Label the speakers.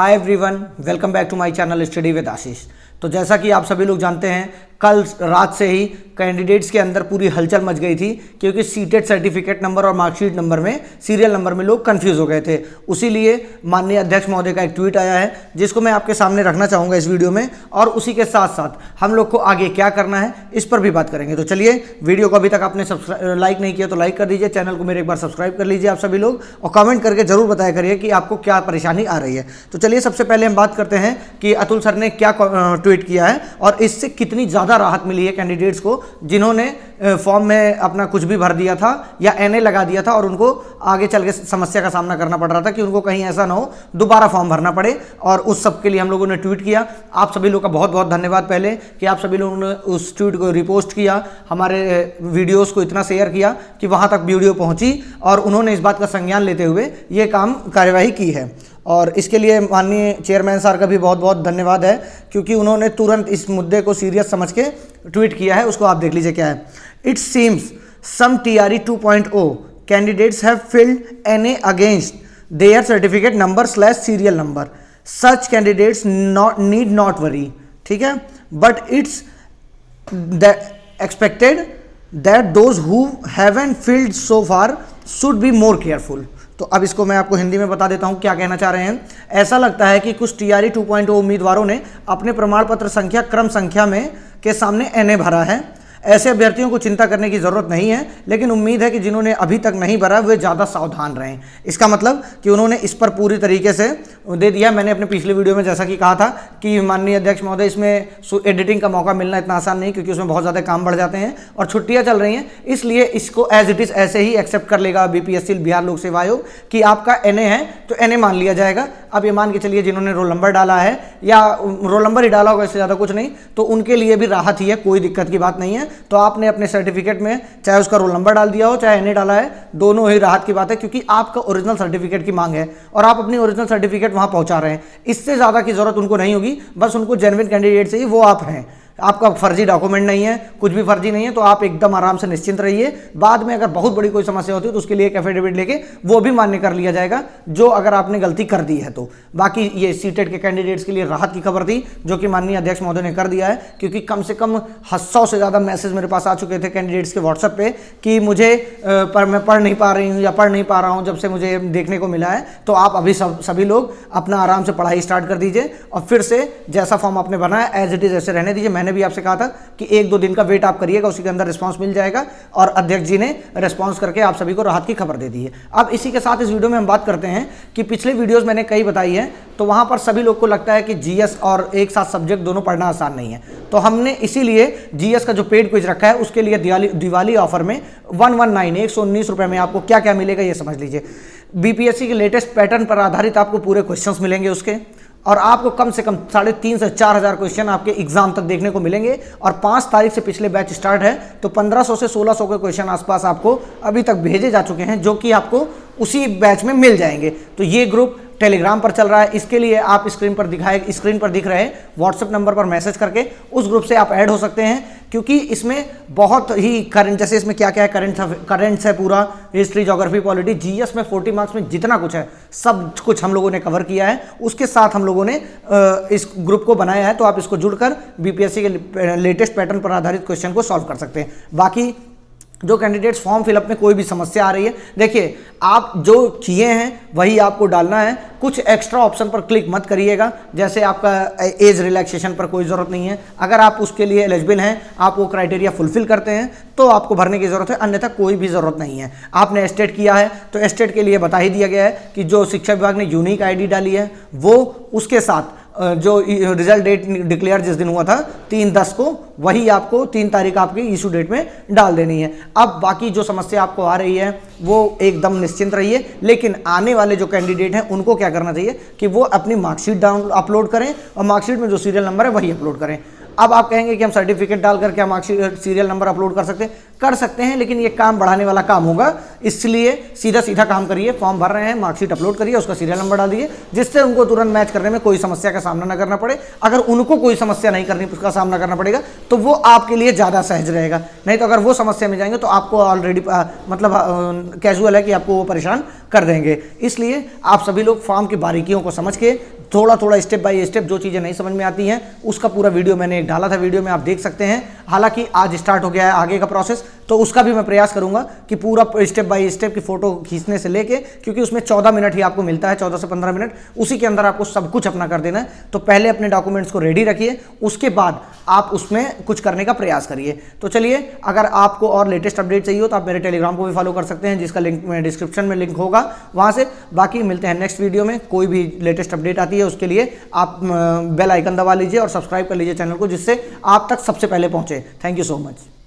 Speaker 1: Hi everyone, welcome back to my channel study with Ashish. तो जैसा कि आप सभी लोग जानते हैं, कल रात से ही कैंडिडेट्स के अंदर पूरी हलचल मच गई थी क्योंकि सीटेट सर्टिफिकेट नंबर और मार्कशीट नंबर में सीरियल नंबर में लोग कंफ्यूज हो गए थे। उसी लिए माननीय अध्यक्ष महोदय का एक ट्वीट आया है जिसको मैं आपके सामने रखना चाहूँगा इस वीडियो में, और उसी के साथ साथ हम लोग को आगे क्या करना है इस पर भी बात करेंगे। तो चलिए, वीडियो को अभी तक आपने लाइक नहीं किया तो लाइक कर दीजिए, चैनल को मेरे एक बार सब्सक्राइब कर लीजिए आप सभी लोग, और कमेंट करके जरूर बताया करिए कि आपको क्या परेशानी आ रही है। तो चलिए, सबसे पहले हम बात करते हैं कि अतुल सर ने क्या ट्वीट किया है और इससे कितनी ज़्यादा राहत मिली है कैंडिडेट्स को जिन्होंने फॉर्म में अपना कुछ भी भर दिया था या एनए लगा दिया था और उनको आगे चल के समस्या का सामना करना पड़ रहा था कि उनको कहीं ऐसा ना हो दोबारा फॉर्म भरना पड़े। और उस सब के लिए हम लोगों ने ट्वीट किया। आप सभी लोग का बहुत बहुत धन्यवाद पहले कि आप सभी लोगों ने उस ट्वीट को रिपोस्ट किया, हमारे वीडियोज़ को इतना शेयर किया कि वहाँ तक वीडियो पहुँची और उन्होंने इस बात का संज्ञान लेते हुए ये कार्यवाही की है। और इसके लिए माननीय चेयरमैन सर का भी बहुत बहुत धन्यवाद है क्योंकि उन्होंने तुरंत इस मुद्दे को सीरियस समझ के ट्वीट किया है। उसको आप देख लीजिए क्या है। It seems some TRE 2.0 candidates have filled NA against their certificate number / serial number. Such candidates need not worry, ठीक है, but it's expected that those who haven't filled so far should be more careful. तो अब इसको मैं आपको हिंदी में बता देता हूं क्या कहना चाह रहे हैं। ऐसा लगता है कि कुछ TRE 2.0 उम्मीदवारों ने अपने प्रमाण पत्र संख्या क्रम संख्या में के सामने NA भरा है। ऐसे अभ्यर्थियों को चिंता करने की ज़रूरत नहीं है, लेकिन उम्मीद है कि जिन्होंने अभी तक नहीं भरा वे ज़्यादा सावधान रहें। इसका मतलब कि उन्होंने इस पर पूरी तरीके से दे दिया। मैंने अपने पिछले वीडियो में जैसा कि कहा था कि माननीय अध्यक्ष महोदय, इसमें एडिटिंग का मौका मिलना इतना आसान नहीं क्योंकि उसमें बहुत ज़्यादा काम बढ़ जाते हैं और छुट्टियाँ चल रही हैं, इसलिए इसको एज इट इज़ ऐसे ही एक्सेप्ट कर लेगा BPSC बिहार लोक सेवा आयोग कि आपका NA है तो NA मान लिया जाएगा। अब ये मान के चलिए जिन्होंने रोल नंबर डाला है या रोल नंबर ही डाला होगा, इससे ज़्यादा कुछ नहीं, तो उनके लिए भी राहत ही है, कोई दिक्कत की बात नहीं है। तो आपने अपने सर्टिफिकेट में चाहे उसका रोल नंबर डाल दिया हो चाहे NA डाला है, दोनों ही राहत की बात है क्योंकि आपका ओरिजिनल सर्टिफिकेट की मांग है और आप अपनी ओरिजिनल सर्टिफिकेट वहां पहुंचा रहे हैं। इससे ज़्यादा की जरूरत उनको नहीं होगी, बस उनको जेन्युइन कैंडिडेट से ही वो आप हैं। आपका फर्जी डॉक्यूमेंट नहीं है, कुछ भी फर्जी नहीं है, तो आप एकदम आराम से निश्चिंत रहिए। बाद में अगर बहुत बड़ी कोई समस्या होती है तो उसके लिए एक एफिडेविट लेके वो भी मान्य कर लिया जाएगा, जो अगर आपने गलती कर दी है तो। बाकी ये सीटेट के कैंडिडेट्स के लिए राहत की खबर थी जो कि माननीय अध्यक्ष महोदय ने कर दिया है, क्योंकि कम से कम 100 से ज़्यादा मैसेज मेरे पास आ चुके थे कैंडिडेट्स के व्हाट्सएप पे कि मुझे मैं पढ़ नहीं पा रही हूँ या पढ़ नहीं पा रहा हूँ जब से मुझे देखने को मिला है। तो आप अभी सभी लोग अपना आराम से पढ़ाई स्टार्ट कर दीजिए और फिर से जैसा फॉर्म आपने बनाया एज इट इज़ ऐसे रहने दीजिए। मैंने भी आपसे कहा था कि 1-2 दिन का वेट आप करिएगा, उसी के अंदर रिस्पांस मिल जाएगा, और अध्यक्ष जी ने रिस्पांस करके आप सभी को राहत की खबर दे दी है। अब इसी के साथ इस वीडियो में हम बात करते हैं कि पिछले वीडियोस मैंने कई बताई है, तो वहां पर सभी लोग को लगता है कि GS और एक साथ सब्जेक्ट दोनों पढ़ना आसान नहीं है, तो हमने इसीलिए GS का जो पेड क्विज रखा है उसके लिए दिवाली ऑफर में 119 रुपए में आपको क्या क्या मिलेगा ये समझ लीजिए। BPSC के लेटेस्ट पैटर्न पर आधारित आपको पूरे क्वेश्चंस मिलेंगे उसके, और आपको कम से कम 3,500 से 4,000 क्वेश्चन आपके एग्जाम तक देखने को मिलेंगे। और 5 तारीख से पिछले बैच स्टार्ट है, तो 1,500 से 1,600 के क्वेश्चन आसपास आपको अभी तक भेजे जा चुके हैं जो कि आपको उसी बैच में मिल जाएंगे। तो ये ग्रुप टेलीग्राम पर चल रहा है। इसके लिए आप स्क्रीन पर दिख रहे व्हाट्सएप नंबर पर मैसेज करके उस ग्रुप से आप ऐड हो सकते हैं, क्योंकि इसमें बहुत ही करंट, जैसे इसमें क्या क्या है, करंट्स है, पूरा हिस्ट्री, ज्योग्राफी, पॉलिटी, GS में 40 मार्क्स में जितना कुछ है सब कुछ हम लोगों ने कवर किया है। उसके साथ हम लोगों ने इस ग्रुप को बनाया है, तो आप इसको जुड़कर BPSC के लेटेस्ट पैटर्न पर आधारित क्वेश्चन को सॉल्व कर सकते हैं। बाकी जो कैंडिडेट्स फॉर्म फिलअप में कोई भी समस्या आ रही है, देखिए आप जो किए हैं वही आपको डालना है, कुछ एक्स्ट्रा ऑप्शन पर क्लिक मत करिएगा। जैसे आपका एज रिलैक्सेशन पर कोई ज़रूरत नहीं है, अगर आप उसके लिए एलिजिबल हैं, आप वो क्राइटेरिया फुलफिल करते हैं तो आपको भरने की ज़रूरत है, अन्यथा कोई भी ज़रूरत नहीं है। आपने एस्टेट किया है तो एस्टेट के लिए बता ही दिया गया है कि जो शिक्षा विभाग ने यूनिक ID डाली है वो उसके साथ जो रिजल्ट डेट डिक्लेयर जिस दिन हुआ था 3/10 को, वही आपको 3 तारीख आपकी इशू डेट में डाल देनी है। अब बाकी जो समस्या आपको आ रही है वो एकदम निश्चिंत रहिए, लेकिन आने वाले जो कैंडिडेट हैं उनको क्या करना चाहिए कि वो अपनी मार्कशीट अपलोड करें और मार्कशीट में जो सीरियल नंबर है वही अपलोड करें। अब आप कहेंगे कि हम सर्टिफिकेट डालकर क्या मार्कशीट सीरियल नंबर अपलोड कर सकते हैं, लेकिन ये काम बढ़ाने वाला काम होगा, इसलिए सीधा काम करिए। फॉर्म भर रहे हैं, मार्कशीट अपलोड करिए, उसका सीरियल नंबर डाल दीजिए, जिससे उनको तुरंत मैच करने में कोई समस्या का सामना न करना पड़े। अगर उनको कोई समस्या नहीं करनी, उसका सामना करना पड़ेगा तो वो आपके लिए ज़्यादा सहज रहेगा। नहीं तो अगर वो समस्या में जाएंगे तो आपको ऑलरेडी कैजुअल है कि आपको वो परेशान कर देंगे। इसलिए आप सभी लोग फॉर्म की बारीकियों को समझ के थोड़ा थोड़ा स्टेप बाय स्टेप जो चीज़ें नहीं समझ में आती हैं उसका पूरा वीडियो मैंने एक डाला था, वीडियो में आप देख सकते हैं। हालांकि आज स्टार्ट हो गया है आगे का प्रोसेस, तो उसका भी मैं प्रयास करूंगा कि पूरा स्टेप बाय स्टेप की फोटो खींचने से लेके, क्योंकि उसमें 14 मिनट ही आपको मिलता है, 14 से 15 मिनट, उसी के अंदर आपको सब कुछ अपना कर देना है। तो पहले अपने डॉक्यूमेंट्स को रेडी रखिए, उसके बाद आप उसमें कुछ करने का प्रयास करिए। तो चलिए, अगर आपको और लेटेस्ट अपडेट चाहिए हो तो आप मेरे टेलीग्राम को भी फॉलो कर सकते हैं, जिसका लिंक में डिस्क्रिप्शन में लिंक होगा वहां से। बाकी मिलते हैं नेक्स्ट वीडियो में। कोई भी लेटेस्ट अपडेट आती है उसके लिए आप बेल आइकन दबा लीजिए और सब्सक्राइब कर लीजिए चैनल को, जिससे आप तक सबसे पहले पहुंचे। Thank you so much.